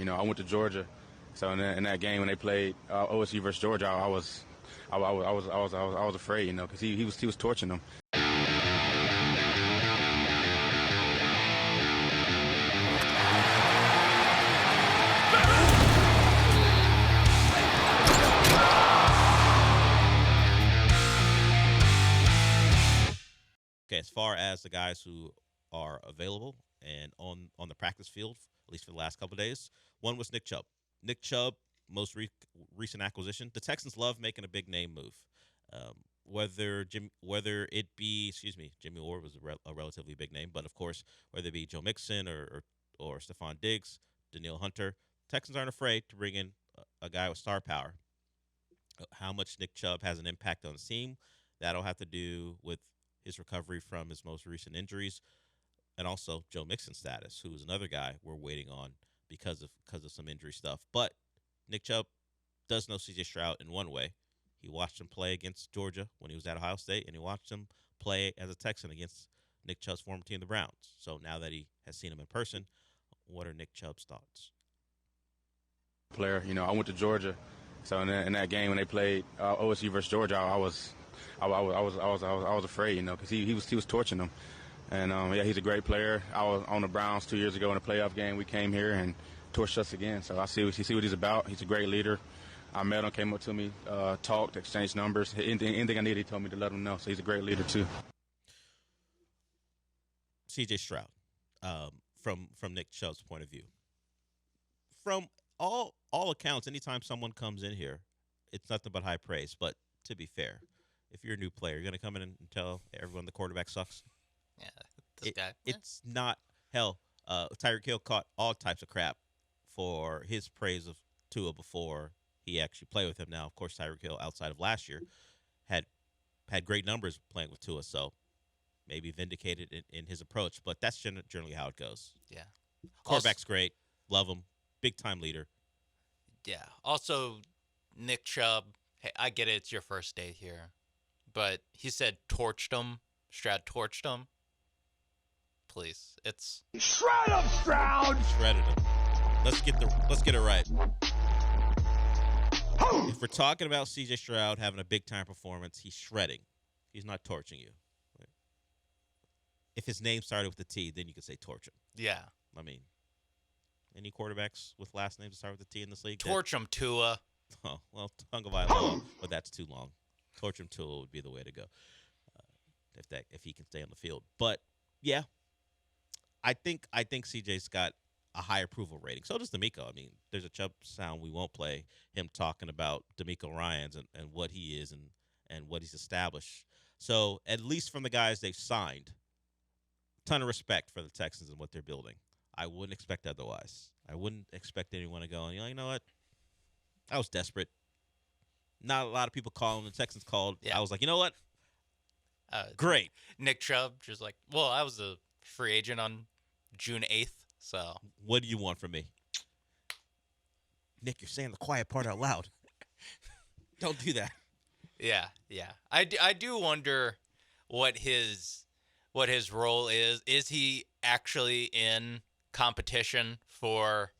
I went to Georgia, so in that game when they played OSU versus Georgia, I was afraid, because he was torching them. Okay, as far as the guys who are available and on the practice field, at least for the last couple of days, one was Nick Chubb. Nick Chubb, most recent acquisition. The Texans love making a big name move. Whether it be, Jimmy Orr was a relatively big name, but of course, whether it be Joe Mixon or Stephon Diggs, Danielle Hunter, Texans aren't afraid to bring in a guy with star power. How much Nick Chubb has an impact on the team, that'll have to do with his recovery from his most recent injuries, and also Joe Mixon's status, who is another guy we're waiting on because of some injury stuff. But Nick Chubb does know CJ Stroud in one way. He watched him play against Georgia when he was at Ohio State, and he watched him play as a Texan against Nick Chubb's former team, the Browns. So now that he has seen him in person, what are Nick Chubb's thoughts? Player, I went to Georgia, so in that game when they played OSU versus Georgia, I was afraid, because he was torching them. And he's a great player. I was on the Browns 2 years ago in a playoff game. We came here and torched us again. So I see what he's about. He's a great leader. I met him, came up to me, talked, exchanged numbers. Anything I needed, he told me to let him know. So he's a great leader too. CJ Stroud, from Nick Chubb's point of view, from all accounts, anytime someone comes in here, it's nothing but high praise. But to be fair, if you're a new player, you're going to come in and tell everyone the quarterback sucks. Yeah, this guy. It's not hell. Tyreek Hill caught all types of crap for his praise of Tua before he actually played with him. Now, of course, Tyreek Hill, outside of last year, had great numbers playing with Tua, so maybe vindicated in his approach. But that's generally how it goes. Yeah, quarterback's great, love him, big time leader. Yeah. Also, Nick Chubb. Hey, I get it. It's your first day here, but he said torched him. Stroud torched him. Please, it's shred him, Stroud. Shredded him. Let's get it right. If we're talking about CJ Stroud having a big time performance, he's shredding. He's not torching you. If his name started with a T, then you could say torch him. Yeah. I mean, any quarterbacks with last names that start with a T in this league? Torch him, Tua. Oh, well, Ogunbowale, but that's too long. Torch him, Tua would be the way to go if he can stay on the field. But yeah, I think CJ's got a high approval rating. So does D'Amico. I mean, there's a Chubb sound we won't play, him talking about D'Amico Ryans and what he is and what he's established. So at least from the guys they've signed, ton of respect for the Texans and what they're building. I wouldn't expect otherwise. I wouldn't expect anyone to go, you know what? I was desperate. Not a lot of people calling. The Texans called. Yeah. I was like, you know what? Great. Nick Chubb just like, well, I was a free agent on June 8th, so. What do you want from me? Nick, you're saying the quiet part out loud. Don't do that. Yeah. I do wonder what his role is. Is he actually in competition for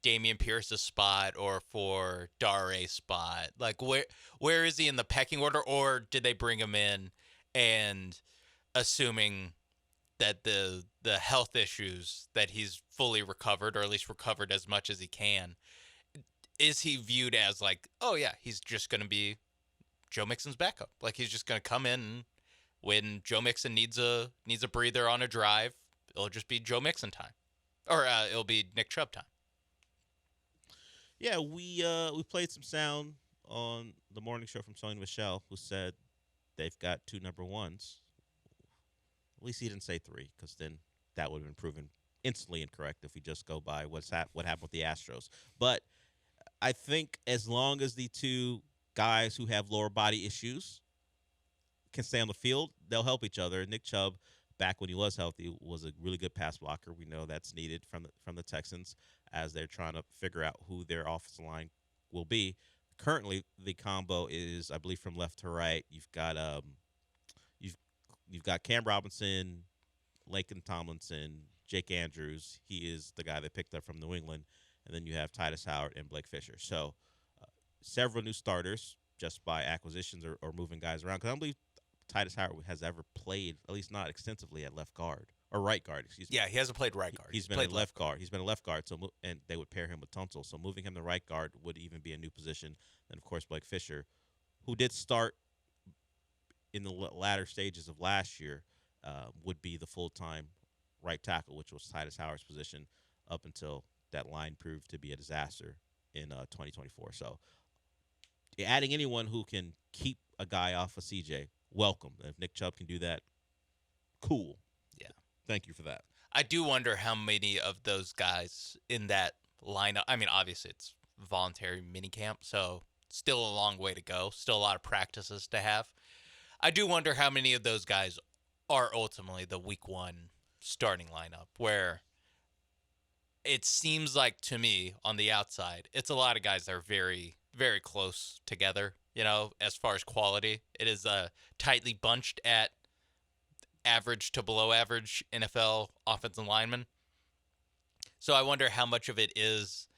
Dameon Pierce's spot or for Dare's spot? Like, where is he in the pecking order, or did they bring him in and assuming that the health issues that he's fully recovered, or at least recovered as much as he can, is he viewed as like, oh yeah, he's just going to be Joe Mixon's backup? Like, he's just going to come in and when Joe Mixon needs a breather on a drive, it'll just be Joe Mixon time, or it'll be Nick Chubb time. Yeah, we played some sound on the morning show from Sony Michelle, who said they've got 2 number ones. At least he didn't say 3, because then that would have been proven instantly incorrect if we just go by what happened with the Astros. But I think as long as the 2 guys who have lower body issues can stay on the field, they'll help each other. Nick Chubb, back when he was healthy, was a really good pass blocker. We know that's needed from the Texans as they're trying to figure out who their offensive line will be. Currently, the combo is, I believe, from left to right. You've got Cam Robinson, Laken Tomlinson, Jake Andrews. He is the guy they picked up from New England. and then you have Titus Howard and Blake Fisher. So several new starters just by acquisitions or moving guys around. Because I don't believe Titus Howard has ever played, at least not extensively, at left guard or right guard. Excuse me. Yeah, he hasn't played right guard. He's been played a left guard. He's been a left guard. So and they would pair him with Tunsil. So moving him to right guard would even be a new position. And of course Blake Fisher, who did start in the latter stages of last year, would be the full-time right tackle, which was Titus Howard's position up until that line proved to be a disaster in 2024. So adding anyone who can keep a guy off of CJ, welcome. If Nick Chubb can do that, cool. Yeah. Thank you for that. I do wonder how many of those guys in that lineup. I mean, obviously it's voluntary minicamp, so still a long way to go. Still a lot of practices to have. I do wonder how many of those guys are ultimately the week 1 starting lineup, where it seems like to me on the outside, it's a lot of guys that are very, very close together, as far as quality. It is tightly bunched at average to below average NFL offensive linemen. So I wonder how much of it is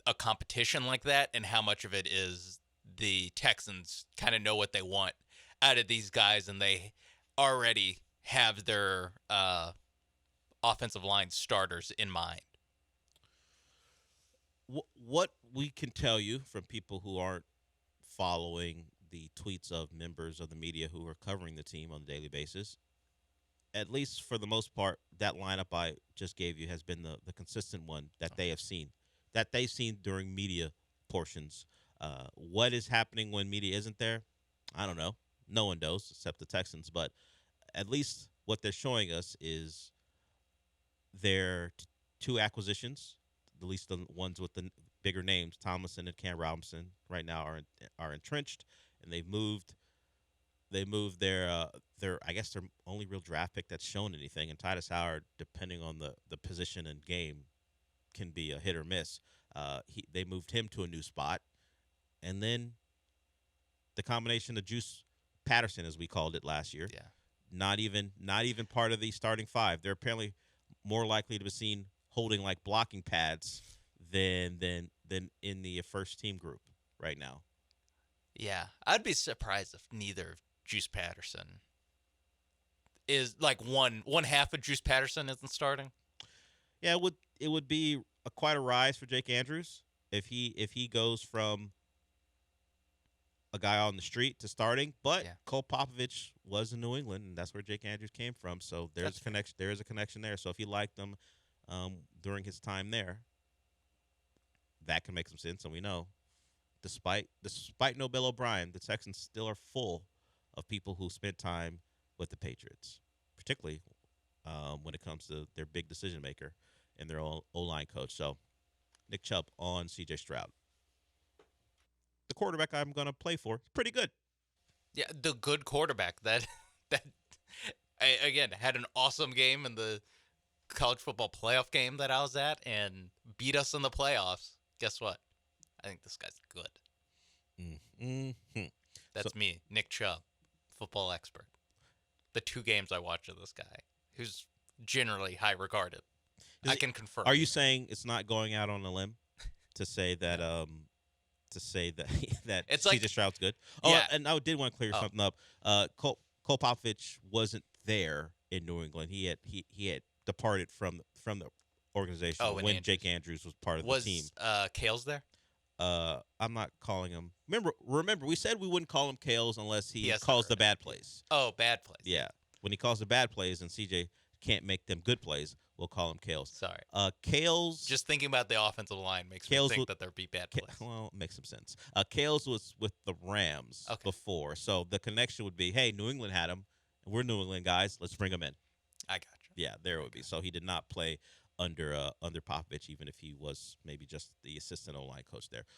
a competition like that and how much of it is the Texans kind of know what they want out of these guys and they already have their offensive line starters in mind. What we can tell you from people who aren't following the tweets of members of the media who are covering the team on a daily basis, at least for the most part, that lineup I just gave you has been the consistent one that they have seen, that they've seen during media portions. What is happening when media isn't there? I don't know. No one knows except the Texans. But at least what they're showing us is their two acquisitions, at least the ones with the bigger names, Tomlinson and Cam Robinson, right now are entrenched, and they've moved their I guess their only real draft pick that's shown anything. And Titus Howard, depending on the position and game, can be a hit or miss. They moved him to a new spot, and then the combination of Juice Patterson, as we called it last year, not even part of the starting five. They're apparently more likely to be seen holding like blocking pads than in the first team group right now. Yeah, I'd be surprised if neither Juice Patterson is like one half of Juice Patterson isn't starting. Yeah, it would be quite a rise for Jake Andrews if he goes from a guy on the street to starting. But Cole Popovich was in New England, and that's where Jake Andrews came from. So there's a connection. There is a connection there. So if he liked him during his time there, that can make some sense. And we know, despite no Bill O'Brien, the Texans still are full of people who spent time with the Patriots, particularly when it comes to their big decision maker and their O-line coach. So Nick Chubb on CJ Stroud. The quarterback I'm going to play for is pretty good. Yeah, the good quarterback that again had an awesome game in the college football playoff game that I was at and beat us in the playoffs. Guess what? I think this guy's good. Mm-hmm. That's me, Nick Chubb, football expert. The 2 games I watched of this guy, who's generally high regarded. I can confirm. Are you saying it's not going out on a limb to say that that it's CJ like, Stroud's good? Oh, yeah. And I did want to clear something up. Cole Popovich wasn't there in New England. He had departed from the organization when Jake Andrews was part of the team. Was Kales there? I'm not calling him. Remember, we said we wouldn't call him Kales unless he calls the bad plays. Oh, bad plays. Yeah, when he calls the bad plays and CJ can't make them good plays, we'll call him Kales. Sorry. Kales. Just thinking about the offensive line makes me think that there'd be bad plays. Well, it makes some sense. Kales was with the Rams before, so the connection would be, hey, New England had him, and we're New England guys. Let's bring him in. I got you. Yeah, there it would be. So he did not play under Popovich, even if he was maybe just the assistant O-line coach there.